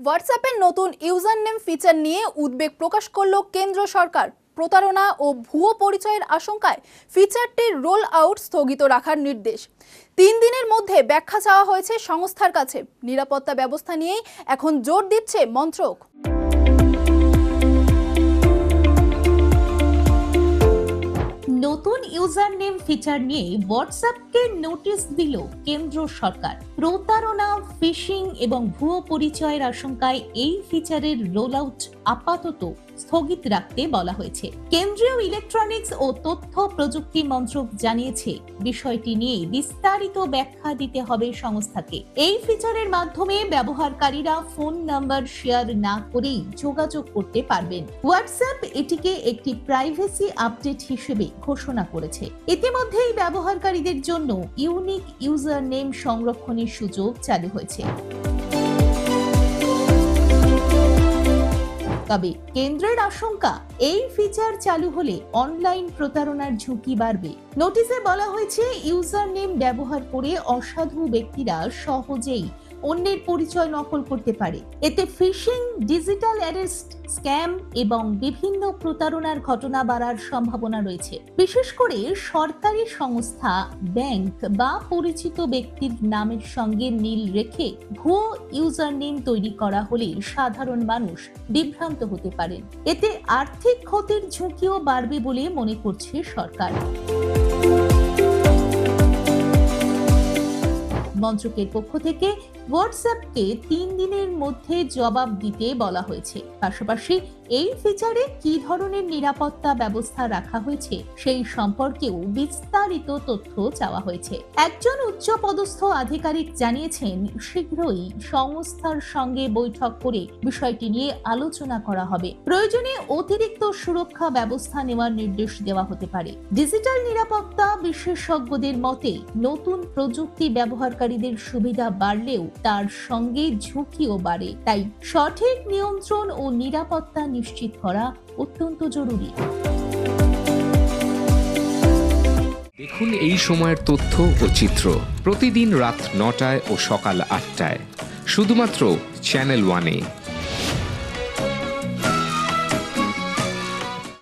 হোয়াটসঅ্যাপের নতুন user name feature নিয়ে উদ্বেগ প্রকাশ করল কেন্দ্র সরকার। প্রতারণা ও ভুয়ো পরিচয়ের আশঙ্কায় ফিচারটির রোল আউট স্থগিত রাখার নির্দেশ। 3 দিনের মধ্যে ব্যাখ্যা চাওয়া হয়েছে সংস্থার কাছে। নিরাপত্তা ব্যবস্থা নিয়েই এখন জোর দিচ্ছে মন্ত্রক। নতুন ইউজার নেম ফিচার নিয়ে হোয়াটসঅ্যাপকে নোটিশ দিল কেন্দ্র সরকার। প্রতারণা, ফিশিং এবং ভুয়ো পরিচয়ের আশঙ্কায় এই ফিচারের রোল আউট আপাতত স্থগিত রাখতে বলা হয়েছে। কেন্দ্রীয় ইলেকট্রনিক্স ও তথ্য প্রযুক্তি মন্ত্রক জানিয়েছে, বিষয়টি নিয়ে বিস্তারিত ব্যাখ্যা দিতে হবে সংস্থাকে। এই ফিচারের মাধ্যমে ব্যবহারকারীরা ফোন নাম্বার শেয়ার না করেই যোগাযোগ করতে পারবেন। হোয়াটসঅ্যাপ এটিকে একটি প্রাইভেসি আপডেট হিসেবে ঘোষণা করেছে। ইতিমধ্যেই ব্যবহারকারীদের জন্য ইউনিক ইউজার নেম সংরক্ষণের সুযোগ চালু হয়েছে। তবে কেন্দ্রের আশঙ্কা, এই ফিচার চালু হলে অনলাইন প্রতারণার ঝুঁকি বাড়বে। নোটিশে বলা হয়েছে, ইউজার নেম ব্যবহার করে অসাধু ব্যক্তিরা সহজেই অন্যের পরিচয় নকল করতে পারে। এতে ফিশিং, ডিজিটাল অ্যারেস্ট, স্ক্যাম এবং বিভিন্ন প্রতারণার ঘটনা বাড়ার সম্ভাবনা রয়েছে। বিশেষ করে সরকারি সংস্থা, ব্যাংক বা পরিচিত ব্যক্তির নামের সঙ্গে মিল রেখে ভুয়ো ইউজার নেম তৈরি করা হলে সাধারণ মানুষ বিভ্রান্ত হতে পারেন। এতে আর্থিক ক্ষতির ঝুঁকিও বাড়বে বলে মনে করছে সরকার। মন্ত্রকের পক্ষ থেকে হোয়াটসঅ্যাপকে 3 দিনের মধ্যে জবাব দিতে বলা হয়েছে। পাশাপাশি এই ফিচারে কি ধরনের নিরাপত্তা ব্যবস্থা রাখা হয়েছে সেই সম্পর্কেও বিস্তারিত তথ্য চাওয়া হয়েছে। একজন উচ্চপদস্থ আধিকারিক জানিয়েছেন, শীঘ্রই সংস্থার সঙ্গে বৈঠক করে বিষয়টি নিয়ে আলোচনা করা হবে। প্রয়োজনে অতিরিক্ত সুরক্ষা ব্যবস্থা নেওয়ার নির্দেশ দেওয়া হতে পারে। ডিজিটাল নিরাপত্তা বিশেষজ্ঞদের মতে, নতুন প্রযুক্তি ব্যবহারকারীদের সুবিধা বাড়লেও তার সঙ্গে ঝুঁকিও বাড়ে। তাই সঠিক নিয়ন্ত্রণ ও নিরাপত্তা নিশ্চিত করা অত্যন্ত জরুরি। দেখুন এই সময়ের তথ্য ও চিত্র প্রতিদিন রাত 9টায় ও সকাল 8টায় শুধুমাত্র চ্যানেল 1-এ।